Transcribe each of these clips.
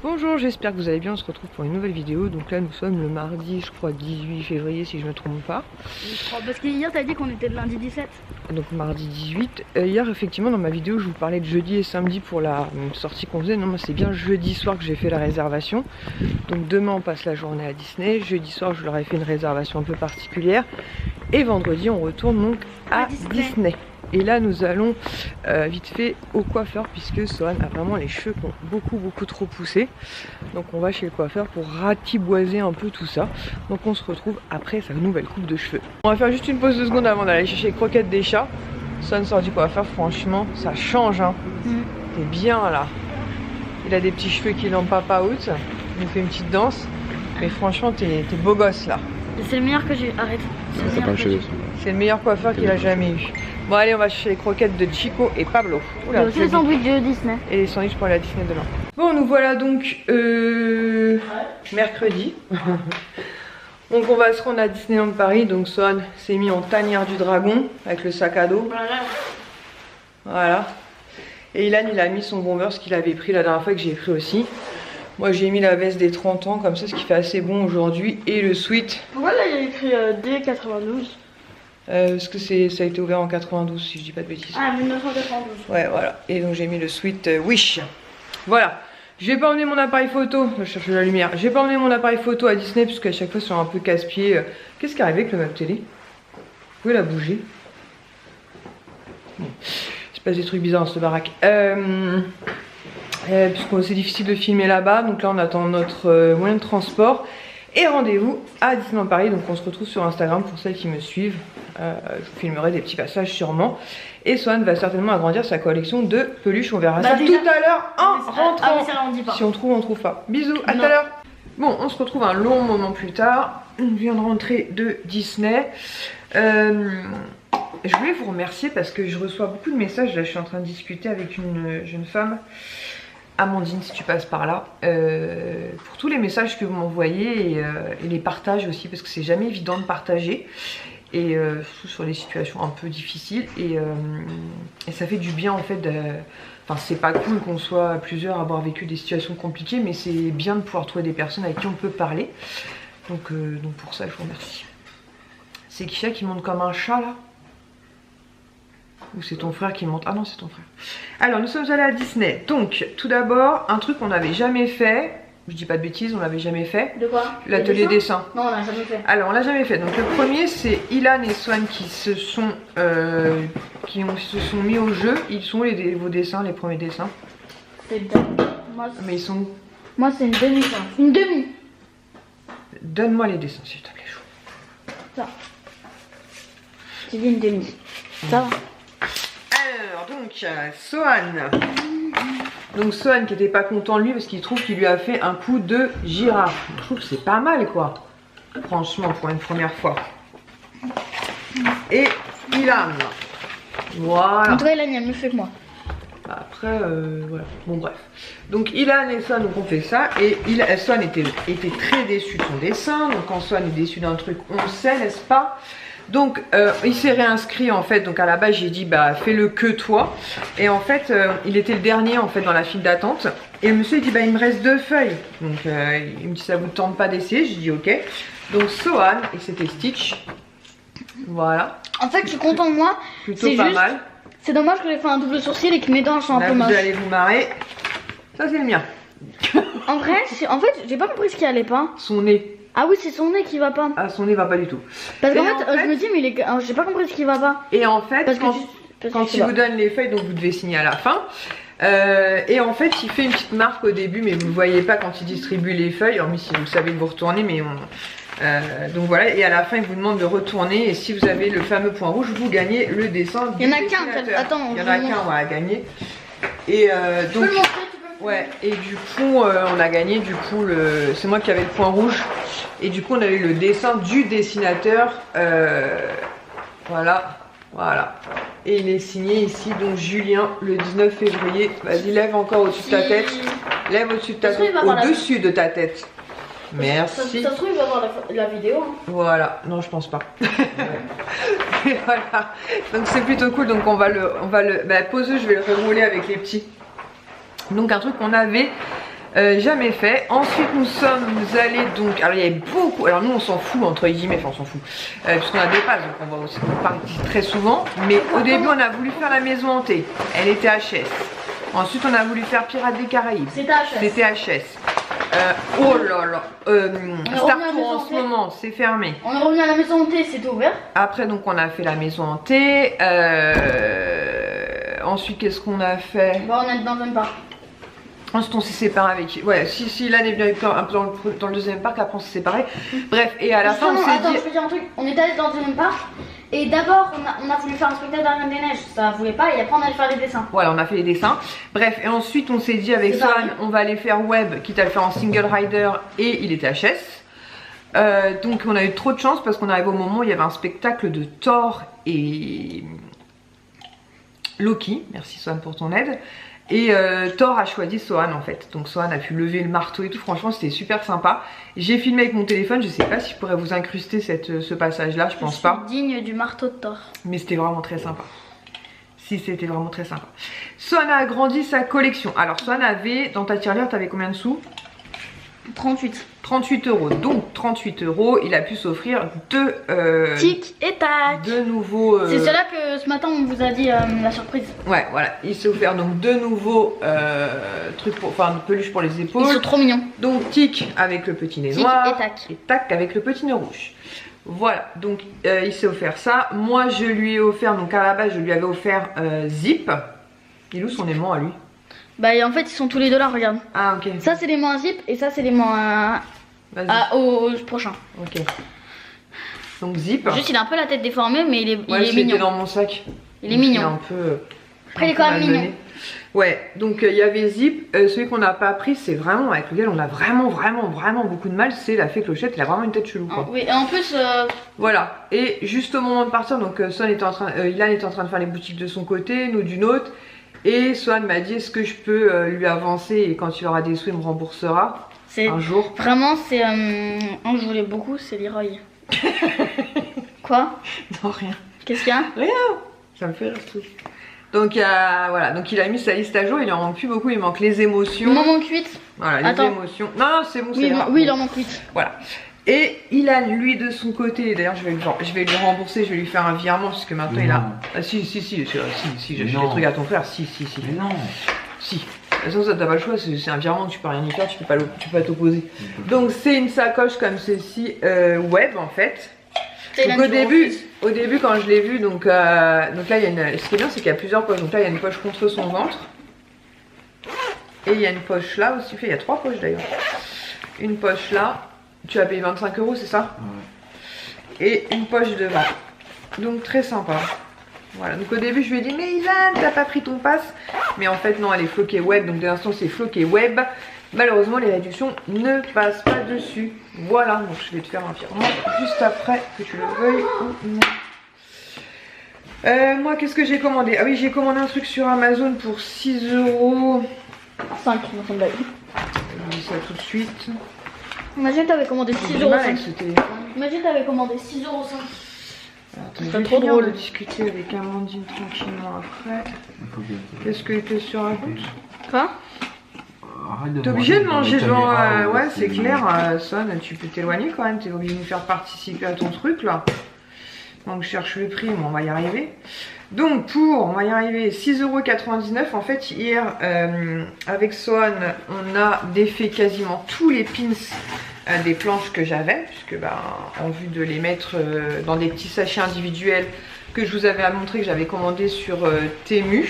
Bonjour, j'espère que vous allez bien, on se retrouve pour une nouvelle vidéo. Donc là nous sommes le mardi, je crois 18 février si je me trompe pas. Parce que hier t'as dit qu'on était le lundi 17. Donc mardi 18. Hier effectivement dans ma vidéo je vous parlais de jeudi et samedi pour la sortie qu'on faisait. Non, moi c'est bien jeudi soir que j'ai fait la réservation. Donc demain on passe la journée à Disney. Jeudi soir je leur ai fait une réservation un peu particulière. Et vendredi on retourne donc à Disney. Et là nous allons vite fait au coiffeur puisque Sohan a vraiment les cheveux qui ont beaucoup trop poussé. Donc on va chez le coiffeur pour ratiboiser un peu tout ça. Donc on se retrouve après sa nouvelle coupe de cheveux. On va faire juste une pause de secondes avant d'aller chercher les croquettes des chats. Sohan sort du coiffeur, franchement ça change hein. T'es bien là. Il a des petits cheveux qui l'ont papa out. Il nous fait une petite danse. Mais franchement t'es beau gosse là. C'est le meilleur que j'ai. Arrête. C'est le meilleur coiffeur qu'il a jamais eu. Bon allez on va chercher les croquettes de Chico et Pablo. Oula, aussi les sandwichs de Disney. Et les sandwichs pour aller à Disney demain. Bon nous voilà donc mercredi. Donc on va se rendre à Disneyland Paris. Donc Sohan s'est mis en tanière du dragon avec le sac à dos. Voilà. Et Ilan il a mis son bomber, ce qu'il avait pris la dernière fois que j'ai pris aussi. Moi j'ai mis la veste des 30 ans comme ça, ce qui fait assez bon aujourd'hui. Et le sweat. Pourquoi là il y a écrit D92? Parce que ça a été ouvert en 92 si je dis pas de bêtises. Ah 1992. Ouais voilà. Et donc j'ai mis le sweat Wish. Voilà. Je vais pas emmener mon appareil photo. Je cherche la lumière. Je vais pas emmener mon appareil photo à Disney parce qu'à chaque fois c'est un peu casse-pied. Qu'est-ce qui est arrivé avec le meuble télé? Vous pouvez la bouger. Bon. Il se passe des trucs bizarres dans cette baraque. Puisque c'est difficile de filmer là-bas. Donc là on attend notre moyen de transport. Et rendez-vous à Disneyland Paris. Donc on se retrouve sur Instagram pour celles qui me suivent. Je vous filmerai des petits passages sûrement. Et Sohan va certainement agrandir sa collection de peluches. On verra ça tout à l'heure en rentrant. Ah oui, ça on dit pas. Si on trouve pas. Bisous, à tout à l'heure. Bon, on se retrouve un long moment plus tard. On vient de rentrer de Disney. Je voulais vous remercier parce que je reçois beaucoup de messages. Là je suis en train de discuter avec une jeune femme, Amandine si tu passes par là, pour tous les messages que vous m'envoyez et les partages aussi parce que c'est jamais évident de partager et surtout sur les situations un peu difficiles et ça fait du bien en fait enfin c'est pas cool qu'on soit plusieurs à avoir vécu des situations compliquées mais c'est bien de pouvoir trouver des personnes avec qui on peut parler donc pour ça je vous remercie. C'est Kisha qui monte comme un chat là? Ou c'est ton frère qui monte? Ah non c'est ton frère. Alors nous sommes allés à Disney. Donc tout d'abord un truc qu'on n'avait jamais fait. Je dis pas de bêtises, on l'avait jamais fait. De quoi? L'atelier dessin. Non on l'a jamais fait. Alors on l'a jamais fait. Donc le premier c'est Ilan et Sohan qui se sont mis au jeu. Ils sont vos dessins, les premiers dessins. C'est bien. Mais ils sont. Moi c'est une demi quoi. Une demi. Donne-moi les dessins s'il te plaît. Ça. J'ai dit une demi. Ça va. Alors donc Sohan. Donc Sohan qui était pas content lui parce qu'il trouve qu'il lui a fait un coup de girafe. Je trouve que c'est pas mal quoi. Franchement pour une première fois. Et Ilan. Voilà. En tout cas Ilan il a mieux fait que moi. Après voilà. Bon bref. Donc Ilan et Sohan ont fait ça. Et Sohan était très déçu de son dessin. Donc quand Sohan est déçu d'un truc on le sait n'est-ce pas? Donc il s'est réinscrit en fait, donc à la base j'ai dit bah fais-le que toi. Et en fait il était le dernier en fait dans la file d'attente. Et le monsieur il dit bah il me reste 2 feuilles. Donc il me dit ça vous tente pas d'essayer? Je dis ok. Donc Sohan et c'était Stitch. Voilà. En fait je suis content de moi. Plutôt pas mal. C'est dommage que j'ai fait un double sourcil et que mes dents sont un peu moches. Vous allez vous marrer. Ça c'est le mien. En vrai, j'ai pas compris ce qui allait pas. Son nez. Ah oui, c'est son nez qui va pas. Ah, son nez va pas du tout. Parce qu'en fait, je me dis, mais j'ai pas compris ce qui va pas. Et en fait, quand il vous donne les feuilles, donc vous devez signer à la fin. Et en fait, il fait une petite marque au début, mais vous ne voyez pas quand il distribue les feuilles, hormis si vous savez que vous retournez. Mais donc voilà, et à la fin, il vous demande de retourner. Et si vous avez le fameux point rouge, vous gagnez le dessin. Il y en a qu'un, attends. Il y en a qu'un à gagner. Et donc. Ouais, et du coup, on a gagné, du coup, c'est moi qui avais le point rouge. Et du coup, on a eu le dessin du dessinateur. Voilà. Et il est signé ici, donc Julien, le 19 février. Vas-y, lève encore au-dessus de ta tête. Lève au-dessus de ta tête. Au-dessus de ta tête. Merci. Ça se trouve, il va voir la vidéo. Hein. Voilà, non, je pense pas. Et voilà. Donc c'est plutôt cool. Donc on va le. Bah, poseux, je vais le rerouler avec les petits. Donc un truc qu'on avait Jamais fait. Ensuite nous sommes allés donc, alors il y avait beaucoup, alors nous on s'en fout entre guillemets, enfin on s'en fout, puisqu'on a des passes donc on va aussi très souvent, mais au début on a voulu faire la maison hantée, elle était HS. Ensuite on a voulu faire Pirates des Caraïbes, c'était HS. Oh là là, Star Tour en ce moment c'est fermé. On est revenu à la maison hantée, c'était ouvert. Après donc on a fait la maison hantée. Ensuite qu'est-ce qu'on a fait? Bon, on est dans un parc. Ensuite on s'est séparé avec... Ouais, si là on est bien un peu dans le deuxième parc, après on s'est séparé. Bref, et à la fin on s'est dit... je peux dire un truc, on est allé dans le deuxième parc. Et d'abord on a voulu faire un spectacle d'Ariane des Neiges, ça voulait pas, et après on allait faire les dessins. Voilà, on a fait les dessins. Bref, et ensuite on s'est dit avec Swan, on va aller faire web, quitte à le faire en single rider, et il était HS. Donc on a eu trop de chance parce qu'on arrive au moment où il y avait un spectacle de Thor et Loki. Merci Swan pour ton aide. Et Thor a choisi Sohan en fait. Donc Sohan a pu lever le marteau et tout. Franchement c'était super sympa. J'ai filmé avec mon téléphone. Je sais pas si je pourrais vous incruster ce passage là. Je pense pas. Digne du marteau de Thor. Mais c'était vraiment très sympa. Si c'était vraiment très sympa. Sohan a agrandi sa collection. Alors Sohan avait, dans ta tirelire t'avais combien de sous? 38. 38 €. Donc 38 €, il a pu s'offrir deux tic et tac. Deux nouveaux. C'est cela que ce matin on vous a dit la surprise. Ouais, voilà. Il s'est offert donc deux nouveaux trucs pour, enfin, peluches pour les épaules. Ils sont trop mignons. Donc tic avec le petit nez tic noir. Et tac. Et tac avec le petit nez rouge. Voilà. Donc il s'est offert ça. Moi je lui ai offert, donc à la base je lui avais offert Zip. Il est où son aimant à lui? Bah en fait ils sont tous les deux là, regarde. Ah ok. Ça c'est l'aimant à Zip et ça c'est l'aimant au prochain. Ok. Donc Zip. Juste il a un peu la tête déformée mais il est il mignon. dans mon sac. Il est mignon. Un peu. Après il est quand même mignon. Ouais, donc il y avait Zip. Celui qu'on n'a pas pris, c'est vraiment avec lequel on a vraiment beaucoup de mal. C'est la fée Clochette. Il a vraiment une tête chelou quoi. Oui, et en plus. Voilà. Et juste au moment de partir, donc Swan était en train, Ilan était en train de faire les boutiques de son côté, nous d'une autre. Et Swan m'a dit est-ce que je peux lui avancer et quand il aura des sous il me remboursera un jour. Vraiment c'est un que je voulais beaucoup, c'est Leroy. Quoi? Non rien. Qu'est-ce qu'il y a? Rien. Ça me fait rire ce truc. Donc voilà, donc il a mis sa liste à jour, il en manque plus beaucoup, il manque les émotions. Il m'en manque 8. Voilà, les émotions. Non c'est bon, c'est oui, il en manque 8. Voilà. Et Ilan, lui de son côté, d'ailleurs je vais lui rembourser, je vais lui faire un virement parce que maintenant il a... Ah si, j'ai des trucs à ton frère, si. Mais non. Si. De toute façon ça t'as pas le choix, c'est un virement, tu peux rien y faire, tu peux pas t'opposer. Donc c'est une sacoche comme ceci, web en fait. Donc au début quand je l'ai vu, donc là il y a une... Ce qui est bien c'est qu'il y a plusieurs poches, donc là il y a une poche contre son ventre. Et il y a une poche là aussi, il y a 3 poches d'ailleurs. Une poche là. Tu as payé 25 € c'est ça? Ouais. Et une poche devant. Donc très sympa. Voilà, donc au début je lui ai dit mais Ilan t'as pas pris ton pass? Mais en fait non, elle est floquée web, donc de l'instant c'est floqué web. Malheureusement les réductions ne passent pas dessus. Voilà, donc je vais te faire un virement juste après, que tu le veuilles ou non. Moi qu'est-ce que j'ai commandé? Ah oui, j'ai commandé un truc sur Amazon pour 6 €. 5 me semble. Je dis ça tout de suite. Imagine t'avais commandé 6,5 €. Imagine t'avais commandé 6,5 €. C'est trop drôle de discuter avec Amandine tranquillement après. Qu'est-ce que tu racontes? Quoi? T'es obligé de manger devant... ouais c'est clair, Son, tu peux t'éloigner quand même, t'es obligé de nous faire participer à ton truc là. Donc je cherche le prix, mais on va y arriver. Donc on va y arriver, 6,99 € en fait. Hier avec Sohan on a défait quasiment tous les pins des planches que j'avais, puisque en vue de les mettre dans des petits sachets individuels que je vous avais montré, que j'avais commandé sur Temu.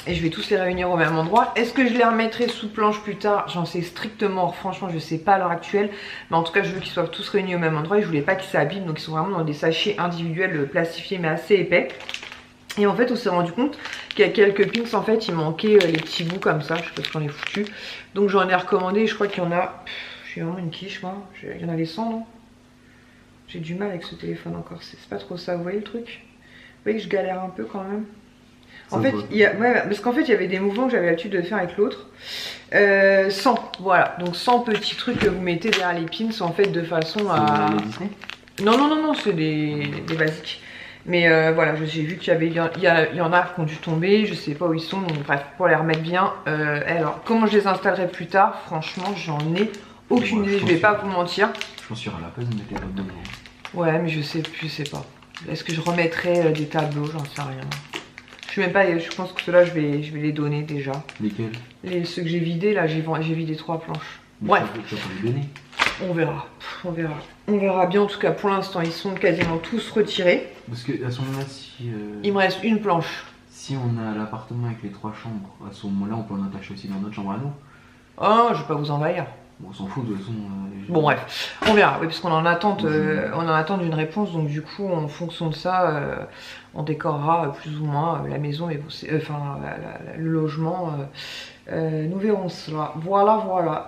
Et je vais tous les réunir au même endroit. Est-ce que je les remettrai sous planche plus tard? J'en sais strictement, franchement je sais pas à l'heure actuelle. Mais en tout cas je veux qu'ils soient tous réunis au même endroit et je voulais pas qu'ils s'abîment. Donc ils sont vraiment dans des sachets individuels plastifiés mais assez épais. Et en fait on s'est rendu compte qu'il y a quelques pins en fait il manquait les petits bouts comme ça. Je sais pas ce qu'on est foutu. Donc j'en ai recommandé, je crois qu'il y en a... J'ai vraiment une quiche moi. Il y en avait 100 non? J'ai du mal avec ce téléphone encore, c'est pas trop ça, vous voyez le truc? Vous voyez que je galère un peu quand même. En fait, parce qu'en fait, il y avait des mouvements que j'avais l'habitude de faire avec l'autre. 100, voilà. Donc 100 petits trucs que vous mettez derrière les pins en fait de façon à... Non, c'est des basiques. Mais voilà, j'ai vu qu'il y en a qui ont dû tomber, je sais pas où ils sont, donc bref, pour les remettre bien. Alors, comment je les installerai plus tard, franchement, j'en ai aucune idée, je vais pas vous mentir. Je pense qu'il y aura la place de mettre les tables dedans. Ouais, mais je sais pas. Est-ce que je remettrai des tableaux, j'en sais rien. Je sais même pas, je pense que ceux-là, je vais les donner déjà. Lesquels? Ceux que j'ai vidés, là, j'ai vidé 3 planches. Mais Bref. Tu vas pas les donner. On verra, on verra bien. En tout cas, pour l'instant, ils sont quasiment tous retirés. Parce que à ce moment-là, si il me reste une planche. Si on a l'appartement avec les 3 chambres, à ce moment-là, on peut en attacher aussi dans notre chambre à nous. Oh, je vais pas vous envahir. Bon, on s'en fout de toute façon. Bon bref, on verra. Oui, parce qu'on en attend, d'une réponse. Donc du coup, en fonction de ça, on décorera plus ou moins la maison, mais bon, enfin le logement. Nous verrons cela. Voilà.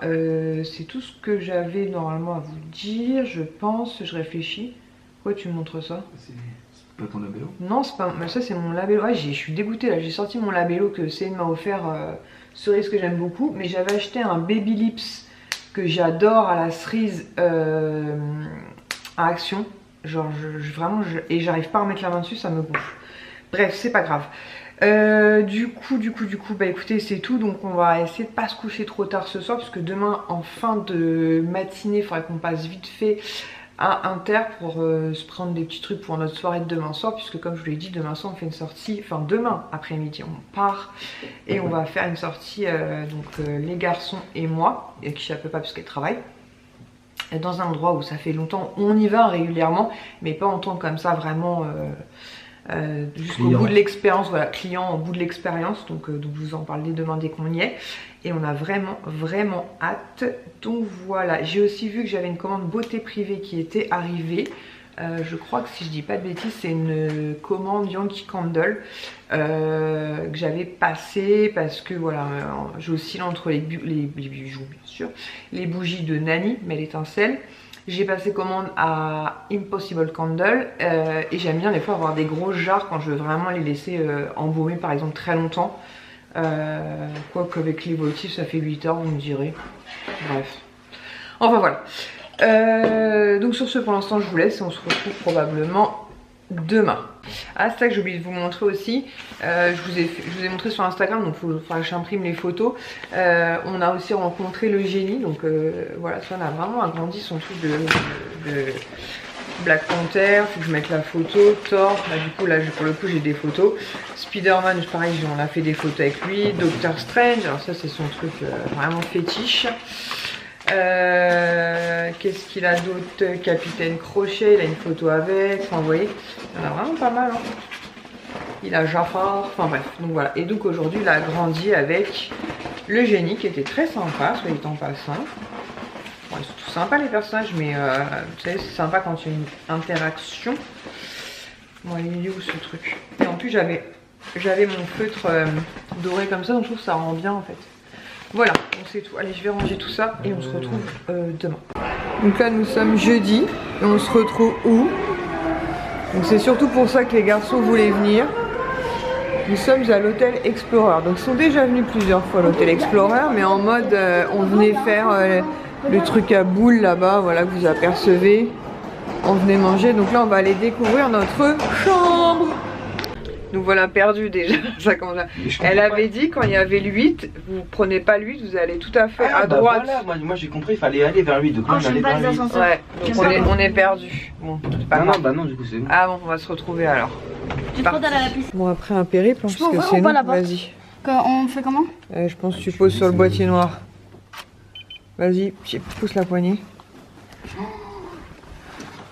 C'est tout ce que j'avais normalement à vous dire, je pense. Je réfléchis. Pourquoi tu me montres ça? C'est pas ton labello? Non, c'est pas. Ça, c'est mon labello. Ouais, je suis dégoûtée là. J'ai sorti mon labello que Céline m'a offert. Cerise que j'aime beaucoup. Mais j'avais acheté un Baby Lips que j'adore à la cerise à Action. Genre, et j'arrive pas à remettre la main dessus, ça me gonfle. Bref, c'est pas grave. Du coup, bah écoutez, c'est tout. Donc on va essayer de pas se coucher trop tard ce soir, parce que demain, en fin de matinée, il faudrait qu'on passe vite fait à Inter pour se prendre des petits trucs pour notre soirée de demain soir, puisque comme je vous l'ai dit, demain soir on fait une sortie, enfin demain après-midi on part et on va faire une sortie, les garçons et moi, et qui ne peut pas puisqu'elle travaille, dans un endroit où ça fait longtemps, on y va régulièrement, mais pas en tant comme ça vraiment jusqu'au bout de l'expérience, voilà, client au bout de l'expérience, donc je vous en parlerai demain dès qu'on y est. Et on a vraiment hâte. Donc voilà, j'ai aussi vu que j'avais une commande beauté privée qui était arrivée. Je crois que si je dis pas de bêtises, c'est une commande Yankee Candle que j'avais passée parce que voilà, j'oscille entre les bijoux bien sûr, les bougies de Nani, mais l'étincelle. J'ai passé commande à Impossible Candle et j'aime bien des fois avoir des gros jarres quand je veux vraiment les laisser embaumer par exemple très longtemps. Quoique avec les votifs ça fait 8 heures, vous me direz. Bref. Enfin voilà. Donc sur ce, pour l'instant je vous laisse et on se retrouve probablement demain. Ah, c'est ça que j'ai oublié de vous montrer aussi. Je vous ai montré sur Instagram, donc il faudra que j'imprime les photos. On a aussi rencontré le génie, donc voilà, ça on a vraiment agrandi son truc de Black Panther. Faut que je mette la photo. Thor, bah, du coup là pour le coup j'ai des photos. Spider-Man, pareil, on a fait des photos avec lui. Doctor Strange, alors ça c'est son truc vraiment fétiche. Qu'est-ce qu'il a d'autre? Capitaine Crochet, il a une photo avec. Enfin, vous voyez, il y en a vraiment pas mal. Hein. Il a Jafar, enfin bref. Donc voilà. Et donc aujourd'hui, il a grandi avec le génie qui était très sympa, soit dit en passant. Bon, ils sont tous sympas les personnages, mais vous savez, c'est sympa quand il y a une interaction. Bon, il est où ce truc? Et en plus, j'avais mon feutre doré comme ça, donc je trouve que ça rend bien en fait. Voilà, donc c'est tout. Allez, je vais ranger tout ça et on se retrouve demain. Donc là, nous sommes jeudi et on se retrouve où? Donc c'est surtout pour ça que les garçons voulaient venir. Nous sommes à l'hôtel Explorer. Donc ils sont déjà venus plusieurs fois à l'hôtel Explorer, mais en mode on venait faire le truc à boules là-bas, voilà, que vous apercevez. On venait manger. Donc là, on va aller découvrir notre chambre. Nous voilà perdus déjà. Ça commence à... Elle avait dit quand il y avait l'8, vous prenez pas l'8, vous allez tout à fait à droite. Voilà, moi j'ai compris, il fallait aller vers l'8. Donc j'aime pas les ascenseurs. Ouais, donc on est perdus. Bon, bah non, du coup c'est bon. Ah bon, on va se retrouver alors. J'ai trop d'aller à la piste. Bon, après un périple, parce que c'est nous, vas-y. On fait comment? Je pense que tu poses sur le boîtier noir. Vas-y, pousse la poignée.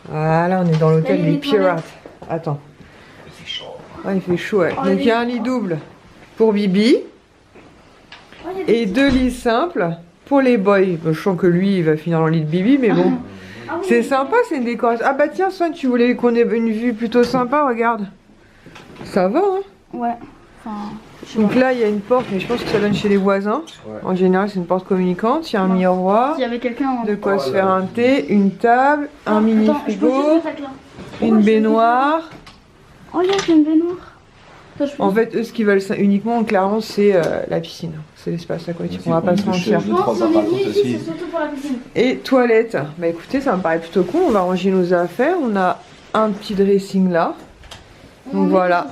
Voilà, on est dans l'hôtel des pirates. Attends. Ouais, il fait chaud, ouais. Donc il y a un lit double pour Bibi et 2 lits simples pour les boys. Je sens que lui il va finir dans le lit de Bibi, mais bon. C'est sympa, c'est une décoration. Ah bah tiens, Sonia, tu voulais qu'on ait une vue plutôt sympa, regarde. Ça va, hein? Ouais. Enfin, donc là il y a une porte, mais je pense que ça donne chez les voisins. Ouais. En général c'est une porte communicante, il y a un miroir, il y avait quelqu'un de quoi se faire un thé, une table, un mini frigo, une baignoire. Oh là, j'ai une baignoire. En fait, eux, ce qu'ils veulent uniquement, clairement, c'est la piscine. C'est l'espace aquatique, on va pas se mentir. Et toilette. Bah écoutez, ça me paraît plutôt cool. On va ranger nos affaires. On a un petit dressing là. Donc voilà.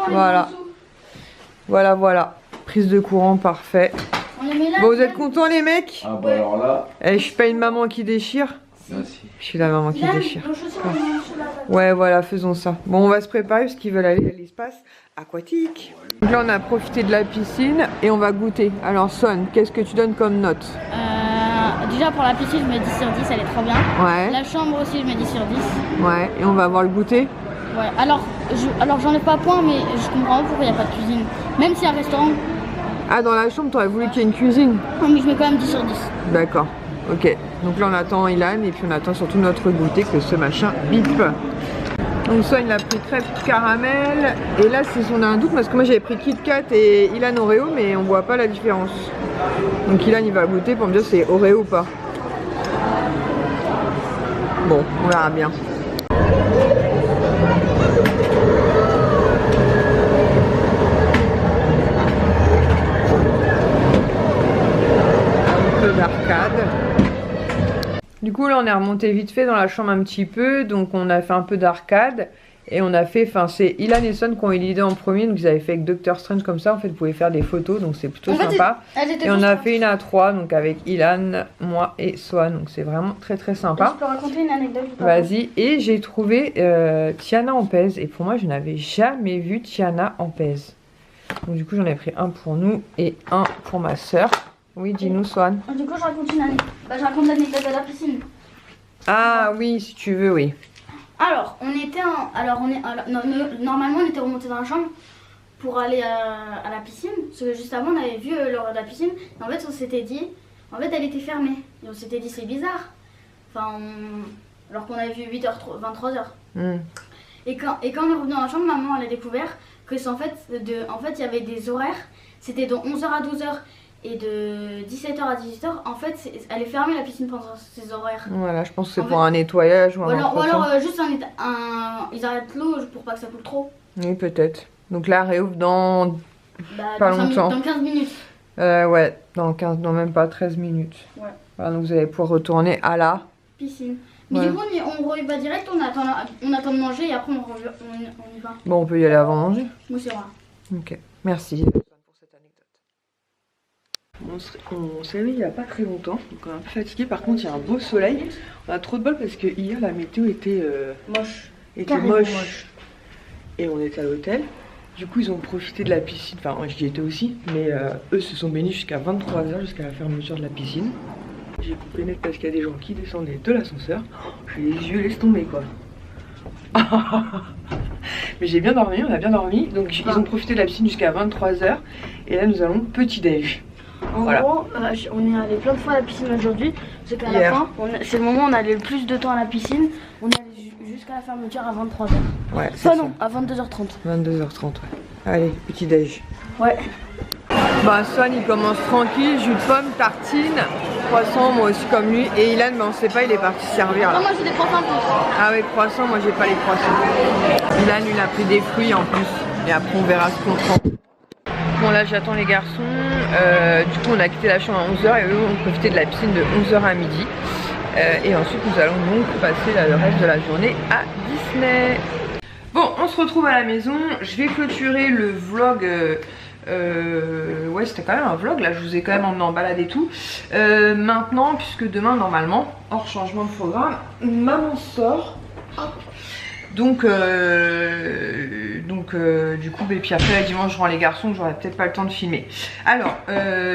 Voilà. Voilà, voilà. Prise de courant, parfait. Bon, vous êtes contents les mecs? Ah bah alors là. Eh, je suis pas une maman qui déchire. Merci. Je suis la maman qui déchire. Ouais, voilà, faisons ça. Bon, on va se préparer parce qu'ils veulent aller à l'espace aquatique. Donc là, on a profité de la piscine et on va goûter. Alors, Son, qu'est-ce que tu donnes comme note? Déjà pour la piscine, je mets 10 sur 10, elle est trop bien. Ouais. La chambre aussi, je mets 10 sur 10. Ouais, et on va voir le goûter. Ouais, alors j'enlève pas point, mais je comprends pourquoi il n'y a pas de cuisine. Même s'il y a un restaurant, Ah, dans la chambre, t'aurais voulu qu'il y ait une cuisine? mais je mets quand même 10 sur 10. D'accord, ok. Donc là, on attend Ilan et puis on attend surtout notre goûter que ce machin bip. Donc ça, il a pris crêpe caramel. Et là, on a un doute parce que moi, j'avais pris Kit Kat et Ilan Oreo, mais on voit pas la différence. Donc Ilan, il va goûter pour me dire si c'est Oreo ou pas. Bon, on verra bien. D'arcade. Du coup là on est remonté vite fait dans la chambre un petit peu, donc on a fait un peu d'arcade et on a fait, enfin c'est Ilan et Son qui ont eu l'idée en premier, donc ils avaient fait avec Doctor Strange comme ça, en fait vous pouvez faire des photos, donc c'est plutôt sympa. Et on a fait une à 3, donc avec Ilan, moi et Swan, donc c'est vraiment très très sympa. Je peux raconter une anecdote? Vas-y. Et j'ai trouvé Tiana en pèse, et pour moi je n'avais jamais vu Tiana en pèse. Donc du coup j'en ai pris un pour nous et un pour ma soeur. Oui, dis-nous, Swan. Du coup, je raconte une anecdote. Je raconte l'anecdote de la piscine. Ah oui, si tu veux, oui. Alors, normalement, on était remonté dans la chambre pour aller à la piscine. Parce que juste avant, on avait vu l'heure de la piscine. Et en fait, on s'était dit, en fait, elle était fermée. Et on s'était dit, c'est bizarre. Enfin, alors qu'on avait vu 8h, 23h. Et quand on est revenu dans la chambre, maman, elle a découvert que c'est en fait, il y avait des horaires. C'était de 11h à 12h. Et de 17h à 18h, en fait, elle est fermée la piscine pendant ces horaires. Voilà, je pense que c'est pour un nettoyage ou un entretien. Ou alors juste ils arrêtent l'eau pour pas que ça coule trop. Oui, peut-être. Donc là, réouvre dans pas longtemps. Dans 15 minutes. Ouais, dans même pas 13 minutes. Ouais. Voilà, donc vous allez pouvoir retourner à la piscine. Mais du coup, on y va direct, on attend de manger et après on y va. Bon, on peut y aller avant manger. Oui, c'est vrai. Ok, merci. On s'est réveillé il n'y a pas très longtemps, donc on est un peu fatigué. Par contre, il y a un beau soleil. On a trop de bol parce que hier la météo était moche. Et on était à l'hôtel. Du coup, ils ont profité de la piscine. Enfin, j'y étais aussi, mais eux se sont baignés jusqu'à 23h, jusqu'à la fermeture de la piscine. J'ai coupé net parce qu'il y a des gens qui descendaient de l'ascenseur. J'ai les yeux laisse tomber quoi. Mais j'ai bien dormi, on a bien dormi. Donc ils ont profité de la piscine jusqu'à 23h. Et là, nous allons petit déj. En gros, on est allé plein de fois à la piscine aujourd'hui. C'est qu'à la fin, c'est le moment où on allait le plus de temps à la piscine. On est allé jusqu'à la fermeture à 23h. Ouais, c'est ça. Non, à 22h30. 22h30, ouais. Allez, petit déj. Ouais. Bah, Swan il commence tranquille, jus de pomme, tartine, croissant, moi aussi comme lui. Et Ilan, bah, on sait pas, il est parti servir. Non, moi j'ai des croissants. Ah ouais, croissants, moi j'ai pas les croissants. Ilan, il a pris des fruits en plus. Et après, on verra ce qu'on prend. Bon là j'attends les garçons, du coup on a quitté la chambre à 11h et eux ont profité de la piscine de 11h à midi. Et ensuite nous allons donc passer le reste de la journée à Disney. Bon, on se retrouve à la maison, je vais clôturer le vlog, ouais c'était quand même un vlog, là je vous ai quand même emmené en balade et tout. Maintenant, puisque demain normalement, hors changement de programme, maman sort. Hop. Donc du coup, et puis après dimanche je rends les garçons, j'aurai peut-être pas le temps de filmer. Alors,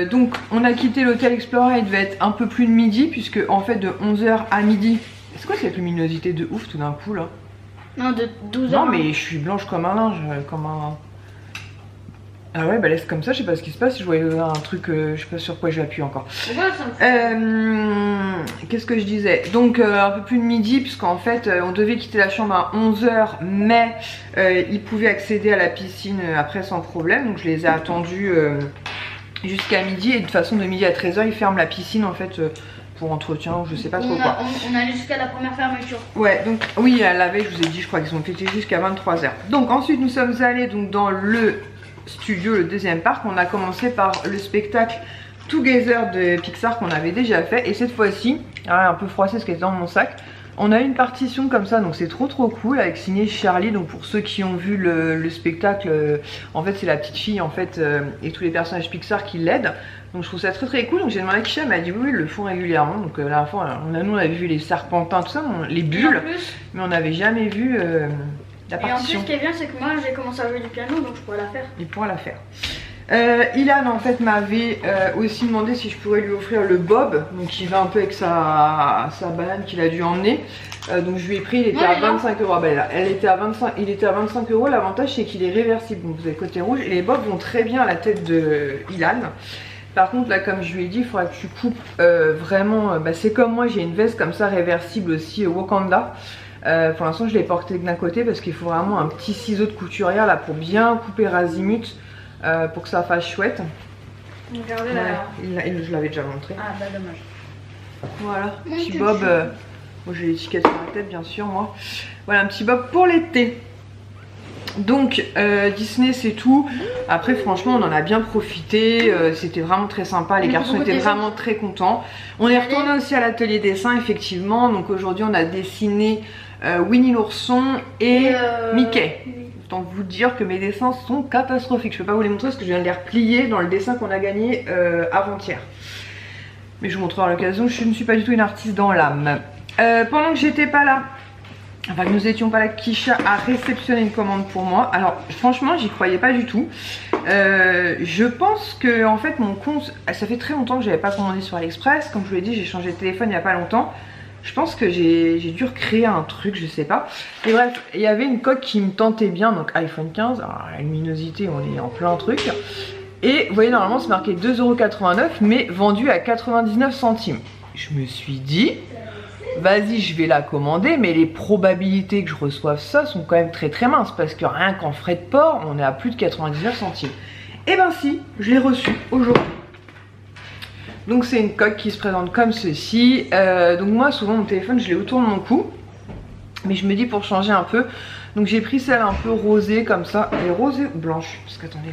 donc on a quitté l'hôtel Explorer, il devait être un peu plus de midi, puisque en fait de 11h à midi, c'est quoi cette luminosité de ouf tout d'un coup là? Non, de 12h. Non mais je suis blanche comme un linge, comme un... Ah ouais, bah laisse comme ça, je sais pas ce qui se passe, je voyais un truc, je sais pas sur quoi j'ai appuyé encore. Qu'est-ce que je disais? Donc un peu plus de midi, puisqu'en fait on devait quitter la chambre à 11h, mais ils pouvaient accéder à la piscine après sans problème, donc je les ai attendus jusqu'à midi, et de toute façon de midi à 13h ils ferment la piscine en fait pour entretien ou je sais pas trop quoi. On allait jusqu'à la première fermeture. Ouais, donc oui, à la veille je vous ai dit, je crois qu'ils ont fêté jusqu'à 23h. Donc ensuite nous sommes allés donc dans le studio, le deuxième parc. On a commencé par le spectacle Together de Pixar qu'on avait déjà fait, et cette fois-ci, un peu froissé ce qui était dans mon sac, On a une partition comme ça, donc c'est trop cool, avec signé Charlie. Donc pour ceux qui ont vu le spectacle, en fait c'est la petite fille en fait et tous les personnages Pixar qui l'aident. Donc je trouve ça très cool. Donc j'ai demandé à Kisha, elle m'a dit oui, ils le font régulièrement. Donc la dernière fois, nous on avait vu les serpentins, tout ça, les bulles, mais on n'avait jamais vu la partition. Et en plus, ce qui est bien, c'est que moi j'ai commencé à jouer du piano, donc je pourrais la faire. Il pourra la faire. Ilan en fait m'avait aussi demandé si je pourrais lui offrir le bob, donc il va un peu avec sa banane qu'il a dû emmener. Donc je lui ai pris, il était à 25 €. Ah bah là, il était à 25 €. L'avantage c'est qu'il est réversible, donc vous avez côté rouge et les bobs vont très bien à la tête de Ilan. Par contre là, comme je lui ai dit, il faudra que tu coupes vraiment, c'est comme moi, j'ai une veste comme ça réversible aussi Wakanda. Pour l'instant je l'ai portée d'un côté parce qu'il faut vraiment un petit ciseau de couturière là pour bien couper azimut. Pour que ça fasse chouette. Regardez là. Je l'avais déjà montré. Ah bah dommage. Voilà, petit bob. Moi j'ai l'étiquette sur la tête bien sûr moi. Voilà un petit bob pour l'été. Donc Disney c'est tout. Après franchement on en a bien profité. C'était vraiment très sympa. Les garçons étaient vraiment très contents. On est retourné aussi à l'atelier dessin effectivement. Donc aujourd'hui on a dessiné Winnie l'ourson et Mickey. Autant vous dire que mes dessins sont catastrophiques. Je peux pas vous les montrer parce que je viens de les replier dans le dessin qu'on a gagné avant-hier. Mais je vous montrerai à l'occasion, je ne suis pas du tout une artiste dans l'âme. Pendant que j'étais pas là, enfin que nous étions pas là, Kisha a réceptionné une commande pour moi. Alors franchement j'y croyais pas du tout. Je pense que en fait mon compte, ça fait très longtemps que j'avais pas commandé sur AliExpress. Comme je vous l'ai dit, j'ai changé de téléphone il y a pas longtemps. Je pense que j'ai dû recréer un truc, je sais pas. Et bref, il y avait une coque qui me tentait bien, donc iPhone 15. Alors la luminosité, on est en plein truc. Et vous voyez, normalement c'est marqué 2,89 €, mais vendu à 99 centimes. Je me suis dit, vas-y, je vais la commander, mais les probabilités que je reçoive ça sont quand même très minces, parce que rien qu'en frais de port, on est à plus de 99 centimes. Et ben si, je l'ai reçu aujourd'hui. Donc c'est une coque qui se présente comme ceci. Donc moi souvent mon téléphone je l'ai autour de mon cou. Mais je me dis pour changer un peu. Donc j'ai pris celle un peu rosée comme ça. Elle est rosée ou blanche? Parce qu'attendez.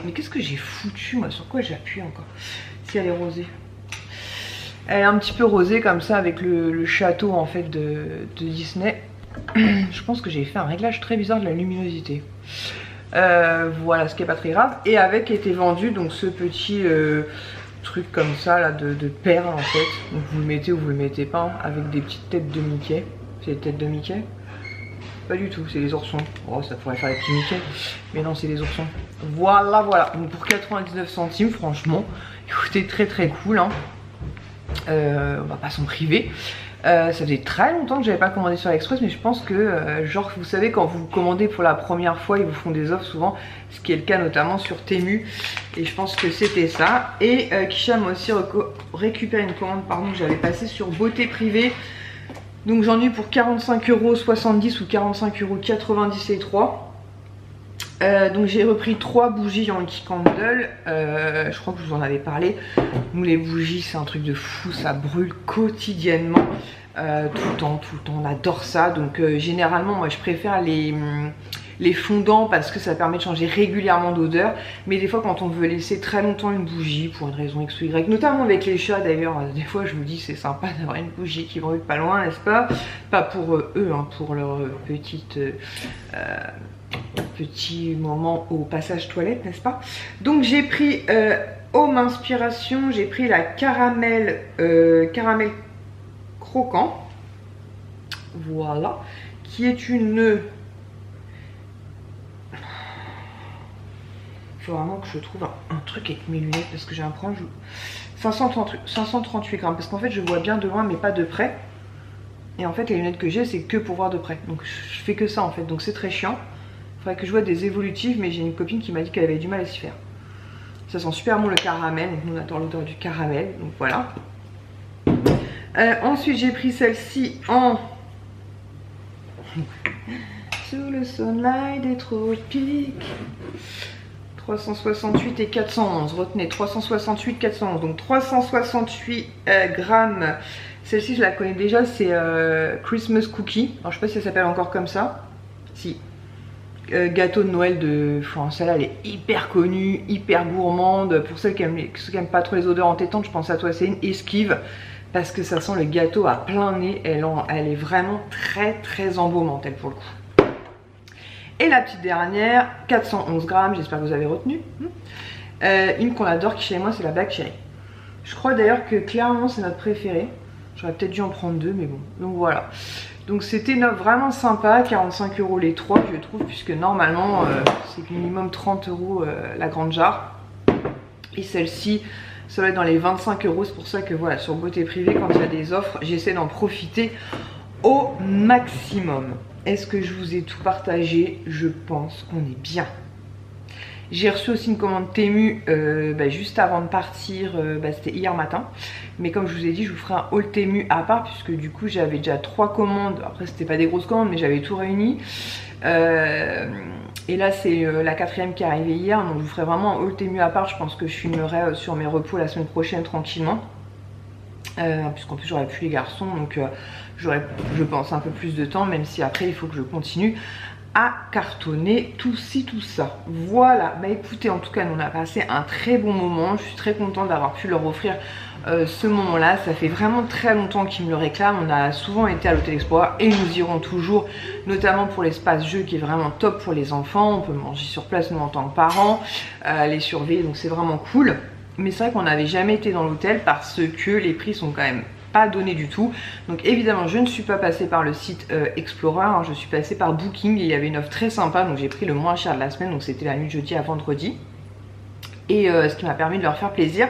Mais qu'est-ce que j'ai foutu moi? Sur quoi j'appuie encore? Si elle est rosée. Elle est un petit peu rosée comme ça avec le château en fait de Disney. Je pense que j'ai fait un réglage très bizarre de la luminosité. Voilà, ce qui est pas très grave. Et avec était vendu donc ce petit... truc comme ça là de perles en fait. Donc vous le mettez ou vous le mettez pas hein, avec des petites têtes de Mickey. C'est les têtes de Mickey? Pas du tout, c'est les oursons. Oh ça pourrait faire les petits Mickey. Mais non c'est les oursons. Voilà. Donc pour 99 centimes franchement, écoutez très cool hein. On va pas s'en priver. Ça faisait très longtemps que j'avais pas commandé sur AliExpress, mais je pense que genre vous savez quand vous commandez pour la première fois ils vous font des offres souvent, ce qui est le cas notamment sur Temu, et je pense que c'était ça. Et Kisha m'a aussi récupéré une commande que j'avais passée sur Beauté Privée. Donc j'en ai eu pour 45,70 € ou 45,90 € les trois. Donc j'ai repris 3 bougies Yankee Candle. Je crois que je vous en avais parlé. Nous les bougies c'est un truc de fou, ça brûle quotidiennement, tout le temps, on adore ça. Donc généralement moi je préfère les fondants parce que ça permet de changer régulièrement d'odeur. Mais des fois quand on veut laisser très longtemps une bougie pour une raison X ou Y, notamment avec les chats d'ailleurs, des fois je vous dis c'est sympa d'avoir une bougie qui brûle pas loin, n'est-ce pas? Pas pour eux, hein, pour leur petite... petit moment au passage toilette, n'est-ce pas? Donc j'ai pris Home Inspiration, j'ai pris la caramel croquant, voilà, qui est une... Il faut vraiment que je trouve un truc avec mes lunettes parce que j'ai un problème. 538 grammes, parce qu'en fait je vois bien de loin mais pas de près. Et en fait les lunettes que j'ai c'est que pour voir de près, donc je fais que ça en fait, donc c'est très chiant. Il faudrait que je vois des évolutives, mais j'ai une copine qui m'a dit qu'elle avait du mal à s'y faire. Ça sent super bon le caramel, donc nous on attend l'odeur du caramel, donc voilà. Ensuite j'ai pris celle-ci en... Sous le soleil des tropiques. 368 et 411, retenez 368, 411, donc 368 grammes. Celle-ci je la connais déjà, c'est Christmas Cookie. Alors je sais pas si ça s'appelle encore comme ça. Si. gâteau de Noël de... Enfin, celle-là, elle est hyper connue, hyper gourmande. Pour ceux qui aiment pas trop les odeurs entêtantes, je pense à toi, c'est une esquive. Parce que ça sent le gâteau à plein nez. Elle est vraiment très embaumante, elle, pour le coup. Et la petite dernière, 411 grammes, j'espère que vous avez retenu. Une qu'on adore qui chez moi, c'est la Black Cherry. Je crois d'ailleurs que clairement c'est notre préférée. J'aurais peut-être dû en prendre 2, mais bon. Donc voilà. Donc c'était vraiment sympa, 45 € les 3 je trouve, puisque normalement c'est minimum 30 € la grande jarre. Et celle-ci, ça va être dans les 25 €, c'est pour ça que voilà, sur Beauté Privée, quand il y a des offres, j'essaie d'en profiter au maximum. Est-ce que je vous ai tout partagé? Je pense qu'on est bien. J'ai reçu aussi une commande Temu juste avant de partir, c'était hier matin. Mais comme je vous ai dit, je vous ferai un haul Temu à part, puisque du coup j'avais déjà 3 commandes. Après c'était pas des grosses commandes, mais j'avais tout réuni. Et là c'est la 4e qui est arrivée hier, donc je vous ferai vraiment un haul Temu à part. Je pense que je filmerai sur mes repos la semaine prochaine tranquillement. Puisqu'en plus j'aurai plus les garçons, donc j'aurai, je pense, un peu plus de temps, même si après il faut que je continue à cartonner tout ci tout ça. Voilà, bah écoutez, en tout cas nous on a passé un très bon moment. Je suis très contente d'avoir pu leur offrir ce moment là. Ça fait vraiment très longtemps qu'ils me le réclament. On a souvent été à l'Hôtel Explorer et nous irons toujours, notamment pour l'espace jeu qui est vraiment top pour les enfants. On peut manger sur place nous en tant que parents, les surveiller, donc c'est vraiment cool. Mais c'est vrai qu'on n'avait jamais été dans l'hôtel parce que les prix sont quand même pas donné du tout. Donc évidemment je ne suis pas passée par le site Explorer, hein, je suis passée par Booking et il y avait une offre très sympa, donc j'ai pris le moins cher de la semaine, donc c'était la nuit de jeudi à vendredi. Et ce qui m'a permis de leur faire plaisir,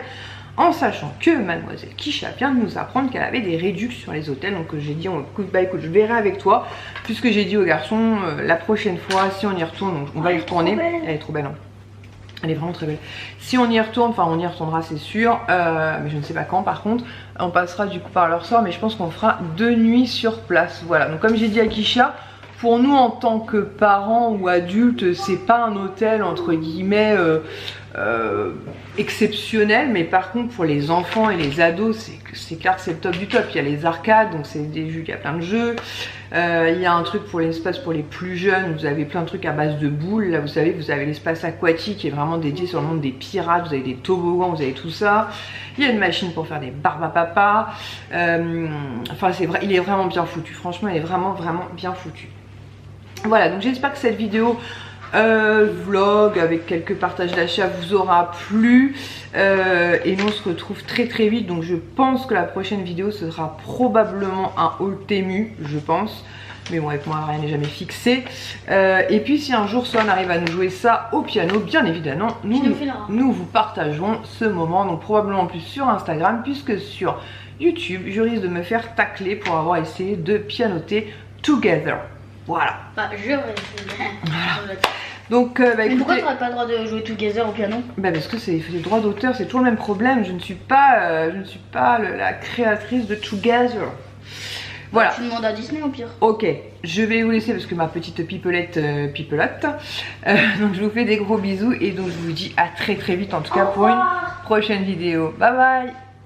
en sachant que mademoiselle Kisha vient de nous apprendre qu'elle avait des réductions sur les hôtels. Donc j'ai dit bah écoute, je verrai avec toi, puisque j'ai dit aux garçons la prochaine fois si on y retourne, donc on va y retourner. Elle est trop belle, hein. Elle est vraiment très belle. Si on y retourne, enfin on y retournera c'est sûr, mais je ne sais pas quand par contre. On passera du coup par leur sort, mais je pense qu'on fera 2 nuits sur place. Voilà, donc comme j'ai dit à Kisha, pour nous en tant que parents ou adultes, c'est pas un hôtel entre guillemets exceptionnel, mais par contre pour les enfants et les ados, c'est clair que c'est le top du top. Il y a les arcades, donc c'est des jeux, il y a plein de jeux. Il y a un truc pour l'espace pour les plus jeunes, vous avez plein de trucs à base de boules. Là vous savez, vous avez l'espace aquatique qui est vraiment dédié sur le monde des pirates, vous avez des toboggans, vous avez tout ça. Il y a une machine pour faire des barbes à papa. Enfin c'est vrai, il est vraiment bien foutu, franchement il est vraiment bien foutu. Voilà, donc j'espère que cette vidéo vlog avec quelques partages d'achat vous aura plu, et nous on se retrouve très vite. Donc je pense que la prochaine vidéo ce sera probablement un haul Temu, je pense, mais bon avec moi rien n'est jamais fixé. Et puis si un jour Swan arrive à nous jouer ça au piano, bien évidemment nous vous partagerons ce moment, donc probablement plus sur Instagram, puisque sur YouTube je risque de me faire tacler pour avoir essayé de pianoter Together. Voilà. Bah, je vais essayer. Voilà. Donc, bah, mais pourquoi tu n'aurais pas le droit de jouer Together au piano? Bah parce que c'est des droits d'auteur, c'est toujours le même problème. Je ne suis pas, la créatrice de Together. Voilà. Tu demandes à Disney au pire. Ok, je vais vous laisser parce que ma petite pipelote. Donc je vous fais des gros bisous et donc je vous dis à très vite en tout cas pour une prochaine vidéo. Bye bye.